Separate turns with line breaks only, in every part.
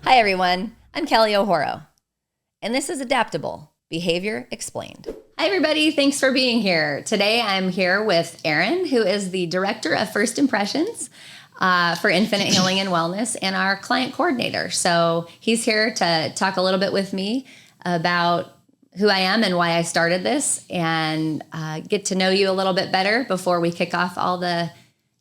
Hi, everyone. I'm Kelly O'Horo, and this is Adaptable, Behavior Explained. Hi, everybody. Thanks for being here. Today, I'm here with Aaron, who is the Director of First Impressions for Infinite Healing and Wellness and our client coordinator. So he's here to talk a little bit with me about who I am and why I started this, and get to know you a little bit better before we kick off all the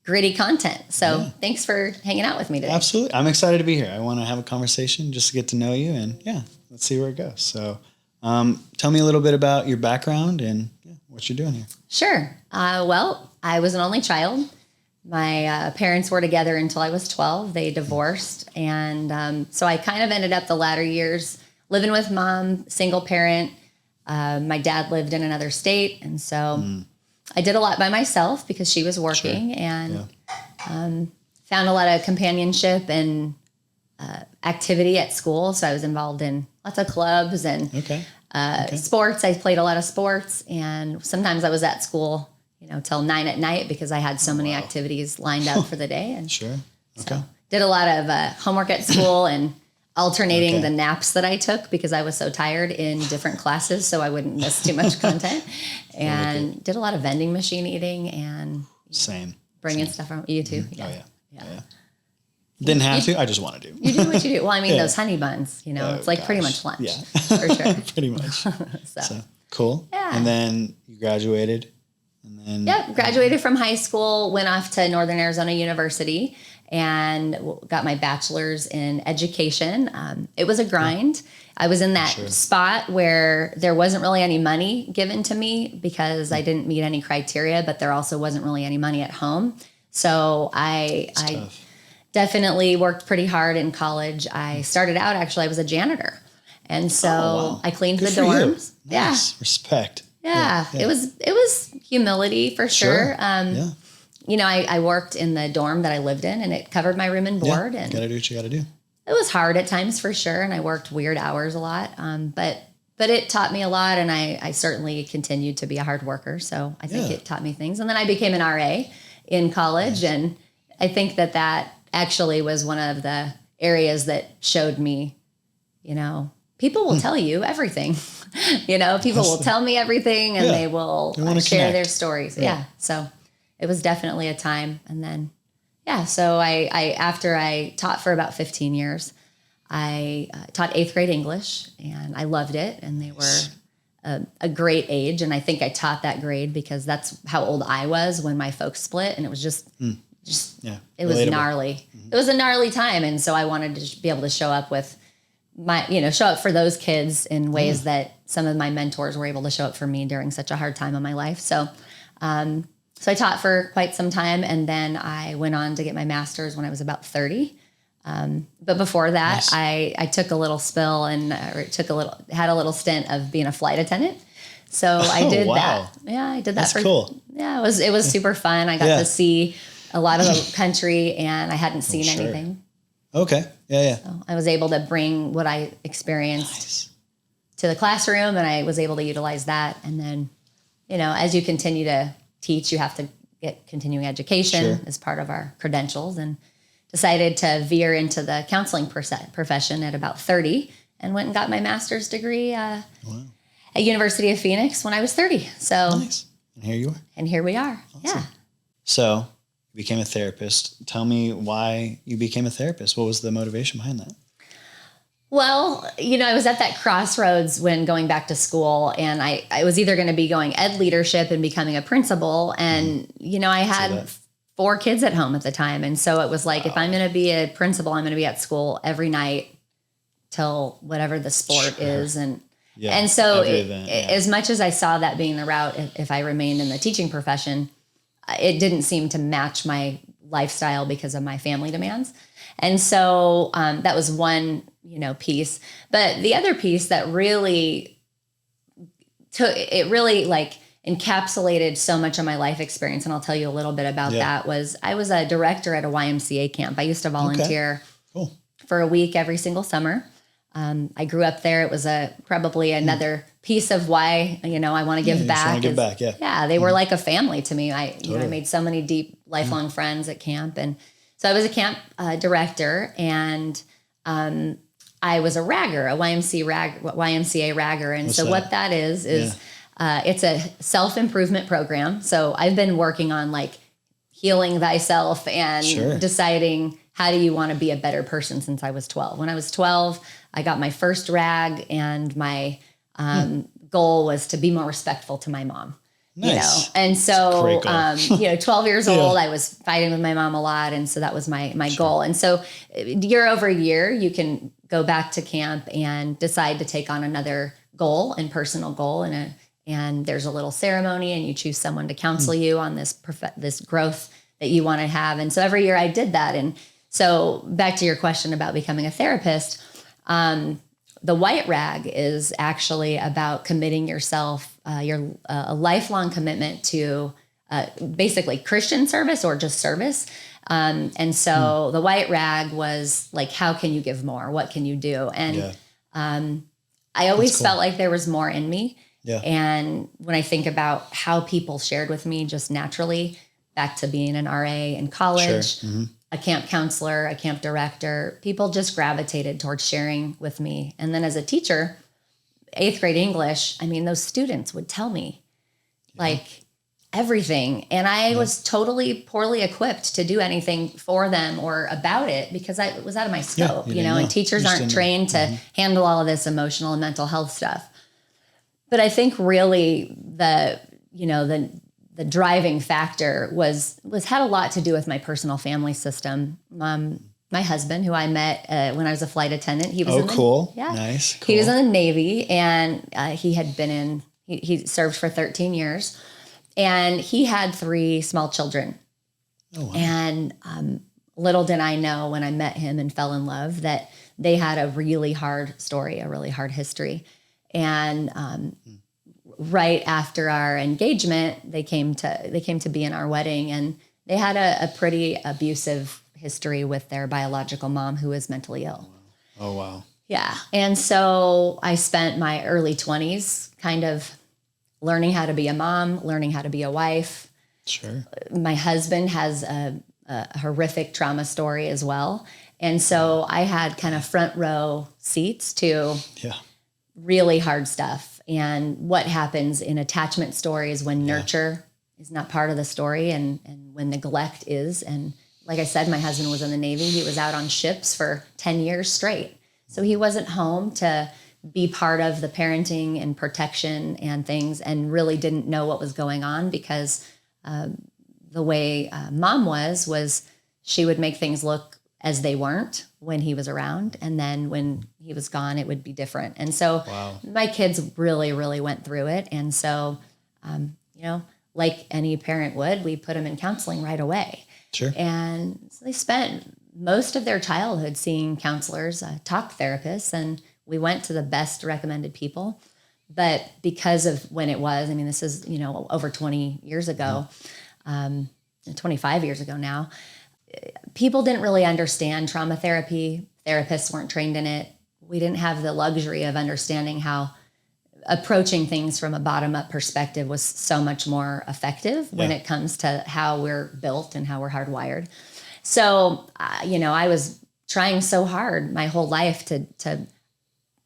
gritty content. So Thanks for hanging out with me today.
Absolutely. I'm excited to be here. I want to have a conversation just to get to know you, and let's see where it goes. So tell me a little bit about your background and what you're doing here.
Sure. Well, I was an only child. My parents were together until I was 12. They divorced. And so I kind of ended up the latter years living with mom, single parent. My dad lived in another state. And so I did a lot by myself because she was working, and found a lot of companionship and activity at school. So I was involved in lots of clubs and sports. I played a lot of sports, and sometimes I was at school, till 9 at night because I had so many activities lined up for the day. And so did a lot of homework at school and alternating the naps that I took because I was so tired in different classes so I wouldn't miss too much content. And did a lot of vending machine eating and bringing stuff from you too. Yeah.
Didn't have to. I just want to do.
You do what you do. Well, I mean, those honey buns, it's like pretty much lunch.
Yeah,
for sure.
Pretty much.
So
cool. Yeah. And then you graduated. And then
graduated from high school, went off to Northern Arizona University, and got my bachelor's in education. It was a grind. I was in that spot where there wasn't really any money given to me because I didn't meet any criteria, but there also wasn't really any money at home. So I definitely worked pretty hard in college. I started out, actually, I was a janitor. And so I cleaned the dorms.
You. Nice. Respect.
Yeah. It was humility for sure. I worked in the dorm that I lived in, and it covered my room and board. And
you gotta do what you gotta do.
It was hard at times for sure, and I worked weird hours a lot. But it taught me a lot, and I certainly continued to be a hard worker. So I think it taught me things. And then I became an RA in college, and I think that actually was one of the areas that showed me, people will tell you everything. People will tell me everything, and they will share their stories. Yeah. So it was definitely a time. And then, so I after I taught for about 15 years, I taught 8th grade English, and I loved it. And they were a great age. And I think I taught that grade because that's how old I was when my folks split. And it was just it was gnarly. Mm-hmm. It was a gnarly time. And so I wanted to be able to show up with show up for those kids in ways that some of my mentors were able to show up for me during such a hard time in my life. So, so I taught for quite some time, and then I went on to get my master's when I was about 30. But before that, I took a little spill and had a little stint of being a flight attendant. So I did that. Yeah, I did that.
That's cool.
Yeah, it was super fun. I got to see a lot of the country, and I hadn't seen anything.
Okay. Yeah.
So I was able to bring what I experienced to the classroom, and I was able to utilize that. And then, as you continue to teach, you have to get continuing education as part of our credentials, and decided to veer into the counseling profession at about 30, and went and got my master's degree at University of Phoenix when I was 30. So,
and here you are.
And here we are. Awesome. Yeah.
So you became a therapist. Tell me why you became a therapist. What was the motivation behind that?
Well, I was at that crossroads when going back to school, and I was either going to be going ed leadership and becoming a principal. And, I had 4 kids at home at the time. And so it was like, if I'm going to be a principal, I'm going to be at school every night till whatever the sport is. And so as much as I saw that being the route, if I remained in the teaching profession, it didn't seem to match my lifestyle because of my family demands. And so that was one, piece. But the other piece that really encapsulated so much of my life experience, and I'll tell you a little bit about that, was I was a director at a YMCA camp. I used to volunteer for a week every single summer. I grew up there. It was probably another piece of why, I want to give back. They were like a family to me. I made so many deep, lifelong friends at camp. And so I was a camp director, and I was a ragger, a YMCA ragger. And
What's
so
that?
what that is it's a self-improvement program. So I've been working on like healing thyself and deciding how do you want to be a better person since I was 12. When I was 12, I got my first rag, and my goal was to be more respectful to my mom.
Nice.
You know, and so, 12 years old, I was fighting with my mom a lot. And so that was my goal. And so year over year, you can go back to camp and decide to take on another goal and personal goal. And there's a little ceremony, and you choose someone to counsel you on this growth that you want to have. And so every year I did that. And so back to your question about becoming a therapist, the white rag is actually about committing yourself, a lifelong commitment to basically Christian service or just service. And so the white rag was like, how can you give more? What can you do? And I always felt like there was more in me.
Yeah.
And when I think about how people shared with me just naturally, back to being an RA in college, a camp counselor, a camp director, people just gravitated towards sharing with me. And then as a teacher, 8th grade English, I mean, those students would tell me like everything. And I was totally poorly equipped to do anything for them or about it because it was out of my scope, and teachers aren't trained to handle all of this emotional and mental health stuff. But I think really the driving factor was had a lot to do with my personal family system. My husband, who I met when I was a flight attendant, he was
Nice. Cool.
He was in the Navy, and he had been he served for 13 years, and he had 3 small children.
Oh, wow.
And little did I know when I met him and fell in love that they had a really hard story, a really hard history. And right after our engagement, they came to be in our wedding, and they had a pretty abusive history with their biological mom, who was mentally ill.
Oh, wow.
Yeah. And so I spent my early 20s kind of learning how to be a mom, learning how to be a wife.
Sure.
My husband has a horrific trauma story as well. And so I had kind of front row seats to really hard stuff. And what happens in attachment stories when nurture is not part of the story, and when neglect is. And like I said, my husband was in the Navy. He was out on ships for 10 years straight. So he wasn't home to be part of the parenting and protection and things, and really didn't know what was going on because the way mom was she would make things look as they weren't when he was around. And then when he was gone, it would be different. And so my kids really, really went through it. And so, like any parent would, we put them in counseling right away.
Sure.
And so they spent most of their childhood seeing counselors, talk therapists, and we went to the best recommended people. But because of when it was, I mean, this is, over 20 years ago, 25 years ago now, people didn't really understand trauma therapy. Therapists weren't trained in it. We didn't have the luxury of understanding how approaching things from a bottom-up perspective was so much more effective when it comes to how we're built and how we're hardwired. So, I was trying so hard my whole life to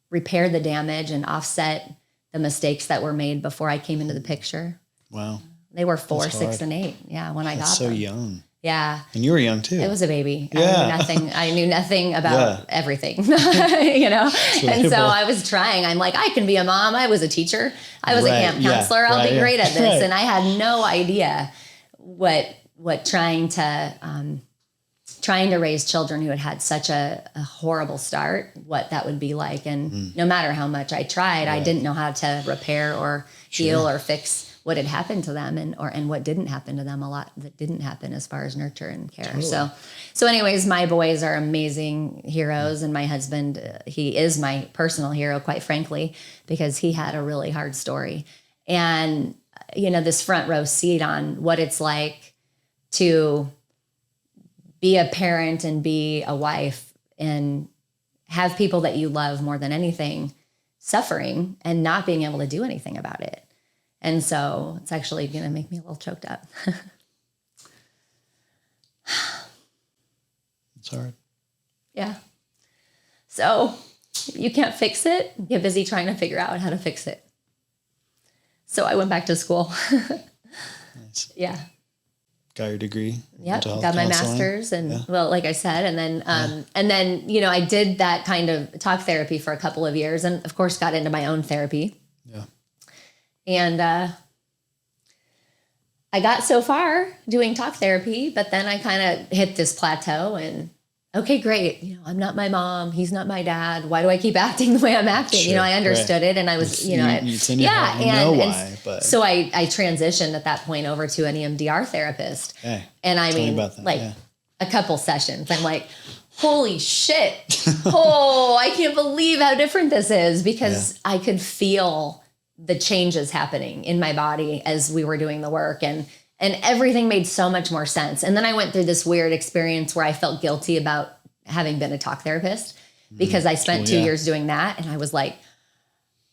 repair the damage and offset the mistakes that were made before I came into the picture.
Wow.
They were 4, 6, and 8. Yeah, when I got
so
them.
young.
Yeah.
And you were young too.
It was a baby.
Yeah.
I knew nothing about everything, And so I was trying. I'm like, I can be a mom. I was a teacher. I was a camp counselor. I'll be great at this. And I had no idea what trying to raise children who had such a horrible start, what that would be like. And no matter how much I tried, I didn't know how to repair or heal or fix what had happened to them and what didn't happen to them, a lot that didn't happen as far as nurture and care. Totally. So anyways, my boys are amazing heroes, and my husband, he is my personal hero, quite frankly, because he had a really hard story. And, this front row seat on what it's like to be a parent and be a wife and have people that you love more than anything suffering and not being able to do anything about it. And so it's actually going to make me a little choked up.
It's hard.
Yeah. So you can't fix it. Get busy trying to figure out how to fix it. So I went back to school.
Nice.
Yeah.
Got your degree.
Yep. Got my master's and well, like I said, and then, you know, I did that kind of talk therapy for a couple of years and of course got into my own therapy.
Yeah.
And, I got so far doing talk therapy, but then I kind of hit this plateau and okay, great. You know, I'm not my mom. He's not my dad. Why do I keep acting the way I'm acting?
Sure,
you know, I understood it and I was, you know,
it's in your head. You know why, but
so I transitioned at that point over to an EMDR therapist.
Okay.
And I
Tell me
mean,
about that.
like
Yeah.
a couple sessions, I'm like, holy shit. Oh, I can't believe how different this is because I could feel the changes happening in my body as we were doing the work and everything made so much more sense. And then I went through this weird experience where I felt guilty about having been a talk therapist because I spent 2 years doing that. And I was like,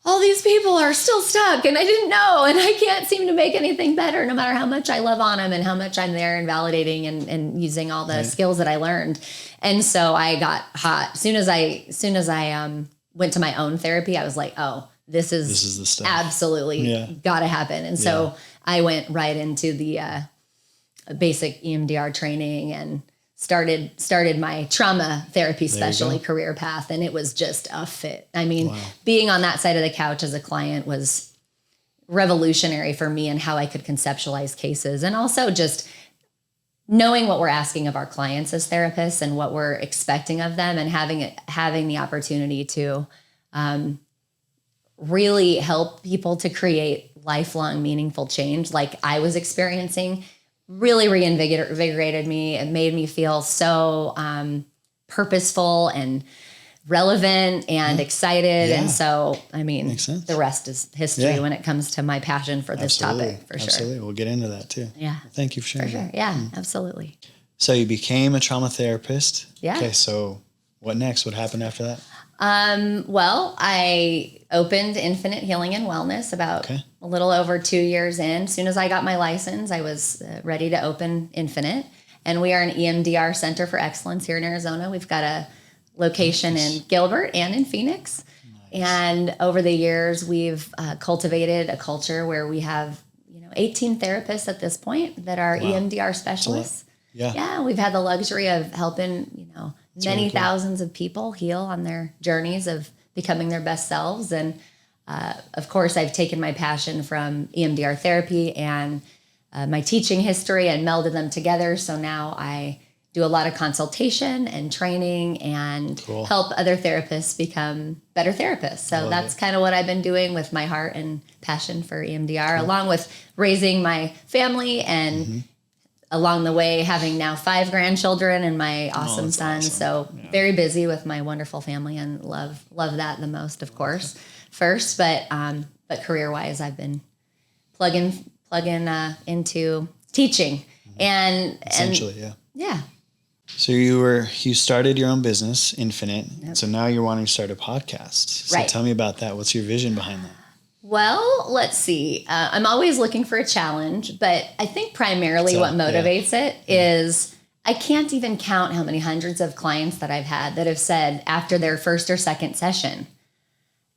all these people are still stuck and I didn't know, and I can't seem to make anything better no matter how much I love on them and how much I'm there and validating and using all the skills that I learned. And so I got hot. As soon as I went to my own therapy, I was like, oh, this is
the stuff.
Absolutely gotta happen. And so I went right into the basic EMDR training and started my trauma therapy specialty career path. And it was just a fit. I mean, being on that side of the couch as a client was revolutionary for me and how I could conceptualize cases. And also just knowing what we're asking of our clients as therapists and what we're expecting of them and having the opportunity to really help people to create lifelong meaningful change like I was experiencing really reinvigorated me and made me feel so purposeful and relevant and excited. And so, I mean, the rest is history when it comes to my passion for this topic, for sure.
Absolutely. We'll get into that too.
Yeah.
Well, thank you for sharing that.
Yeah, absolutely.
So you became a trauma therapist.
Yeah.
Okay. So what next? What happened after that?
Well, I opened Infinite Healing and Wellness about a little over 2 years in. As soon as I got my license, I was ready to open Infinite. And we are an EMDR Center for Excellence here in Arizona. We've got a location in Gilbert and in Phoenix. Nice. And over the years, we've cultivated a culture where we have 18 therapists at this point that are EMDR specialists. Yeah, we've had the luxury of helping, many thousands of people heal on their journeys of becoming their best selves. And of course, I've taken my passion from EMDR therapy and my teaching history and melded them together. So now I do a lot of consultation and training and help other therapists become better therapists. So that's kind of what I've been doing with my heart and passion for EMDR, along with raising my family and along the way, having now 5 grandchildren and my awesome son. Awesome. So very busy with my wonderful family and love that the most, of course, first. But career wise, I've been plugging into teaching and
essentially,
yeah.
So you started your own business, Infinite. Yep. So now you're wanting to start a podcast. So tell me about that. What's your vision behind that?
Well, let's see. I'm always looking for a challenge, but I think primarily what motivates it is I can't even count how many hundreds of clients that I've had that have said after their first or second session,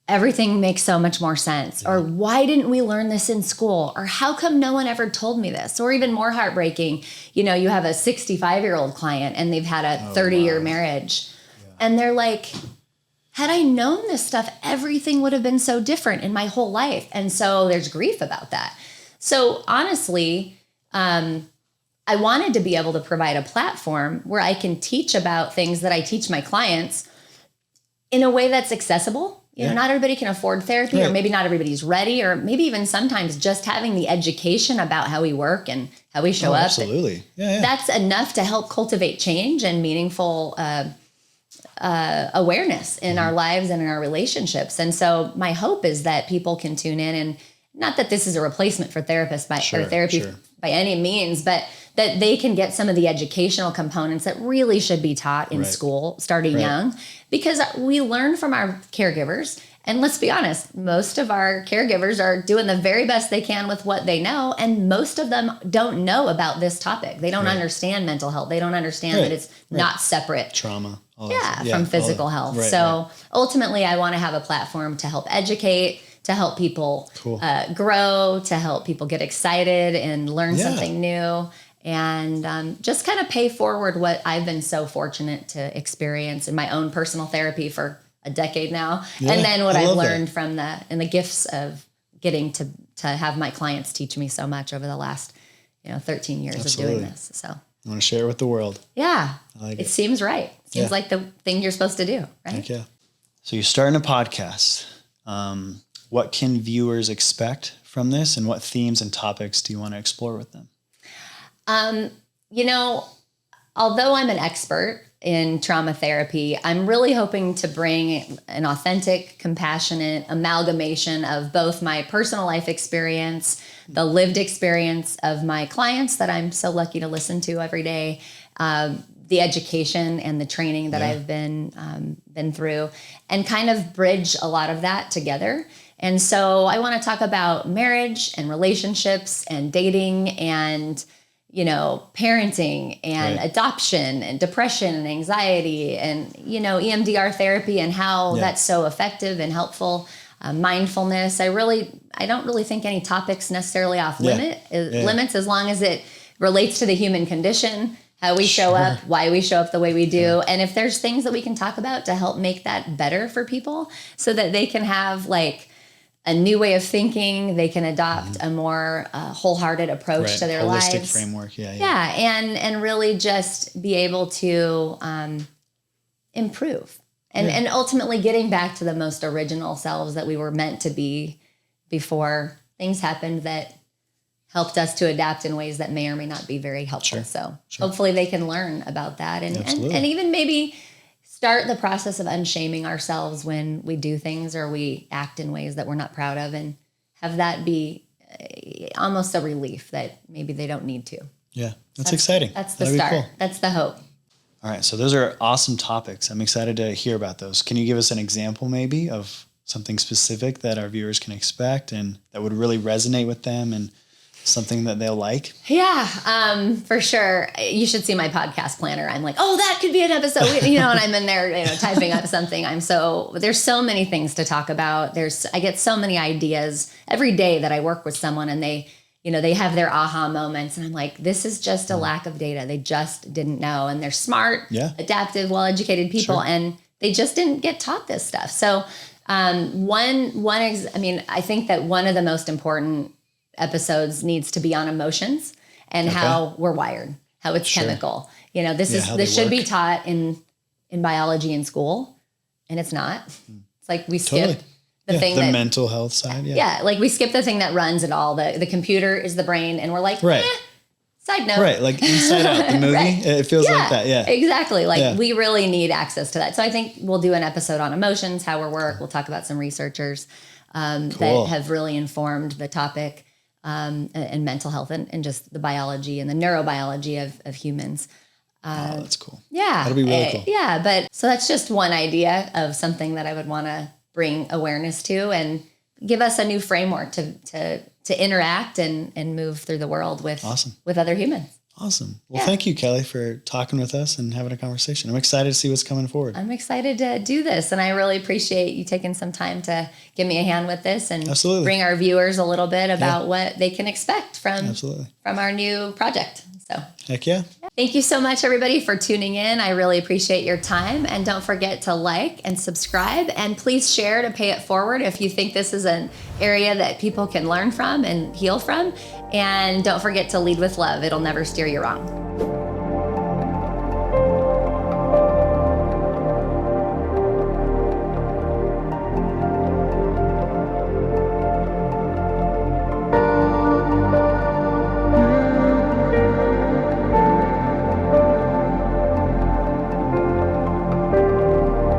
everything makes so much more sense. Or why didn't we learn this in school? Or how come no one ever told me this? Or even more heartbreaking, you have a 65-year-old client and they've had a 30-year marriage. Yeah. And they're like, had I known this stuff, everything would have been so different in my whole life. And so there's grief about that. So honestly, I wanted to be able to provide a platform where I can teach about things that I teach my clients in a way that's accessible. Not everybody can afford therapy, or maybe not everybody's ready, or maybe even sometimes just having the education about how we work and how we show up.
Absolutely.
That's enough to help cultivate change and meaningful awareness in our lives and in our relationships. And so my hope is that people can tune in, and not that this is a replacement for therapists or therapy by any means, but that they can get some of the educational components that really should be taught in school starting young, because we learn from our caregivers. And let's be honest, most of our caregivers are doing the very best they can with what they know. And most of them don't know about this topic. They don't understand mental health. They don't understand that it's not separate.
Trauma.
from physical health. So ultimately, I want to have a platform to help educate, to help people grow, to help people get excited and learn something new, and just kind of pay forward what I've been so fortunate to experience in my own personal therapy for a decade now, and then what I've learned from the gifts of getting to have my clients teach me so much over the last 13 years of doing this. So
I want to share it with the world.
Yeah, I like it. Seems right. Seems like the thing you're supposed to do, right?
Heck yeah. So you're starting a podcast. What can viewers expect from this, and what themes and topics do you want to explore with them?
Although I'm an expert in trauma therapy, I'm really hoping to bring an authentic, compassionate amalgamation of both my personal life experience, the lived experience of my clients that I'm so lucky to listen to every day, the education and the training that I've been through, and kind of bridge a lot of that together. And so I want to talk about marriage and relationships and dating and parenting and adoption and depression and anxiety and, EMDR therapy and how that's so effective and helpful. Mindfulness. I don't really think any topics necessarily off limits, as long as it relates to the human condition, how we show up, why we show up the way we do. And if there's things that we can talk about to help make that better for people so that they can have a new way of thinking, they can adopt a more wholehearted approach to their lives.
Holistic framework,
and really just be able to improve. And ultimately getting back to the most original selves that we were meant to be before things happened that helped us to adapt in ways that may or may not be very helpful. So hopefully they can learn about that and even maybe start the process of unshaming ourselves when we do things or we act in ways that we're not proud of, and have that be almost a relief that maybe they don't need to.
Yeah, that's exciting.
That's the start. Cool. That's the hope.
All right, so those are awesome topics. I'm excited to hear about those. Can you give us an example maybe of something specific that our viewers can expect and that would really resonate with them and something that they'll like?
Yeah, for sure. You should see my podcast planner. I'm like, that could be an episode, and I'm in there, typing up something. There's so many things to talk about. I get so many ideas every day that I work with someone, and they have their aha moments, and I'm like, this is just a lack of data. They just didn't know, and they're smart, adaptive, well-educated people, and they just didn't get taught this stuff. So, I think that one of the most important episodes needs to be on emotions and how we're wired, how it's chemical. This should be taught in biology in school, and it's not. It's like we skip the thing
the mental health side.
We skip the thing that runs it all. The computer is the brain, and we're like, side note.
Right, like Inside Out, the movie. It feels like that,
Exactly. We really need access to that. So I think we'll do an episode on emotions, how we work. We'll talk about some researchers that have really informed the topic. And mental health and just the biology and the neurobiology of humans.
That's cool.
Yeah.
That'll be really cool.
Yeah. But so that's just one idea of something that I would want to bring awareness to and give us a new framework to interact and move through the world with other humans.
Awesome. Well, thank you, Kelly, for talking with us and having a conversation. I'm excited to see what's coming forward.
I'm excited to do this, and I really appreciate you taking some time to give me a hand with this and bring our viewers a little bit about what they can expect from our new project. So,
heck yeah.
Thank you so much, everybody, for tuning in. I really appreciate your time, and don't forget to like and subscribe, and please share to pay it forward if you think this is an area that people can learn from and heal from. And don't forget to lead with love. It'll never steer you wrong.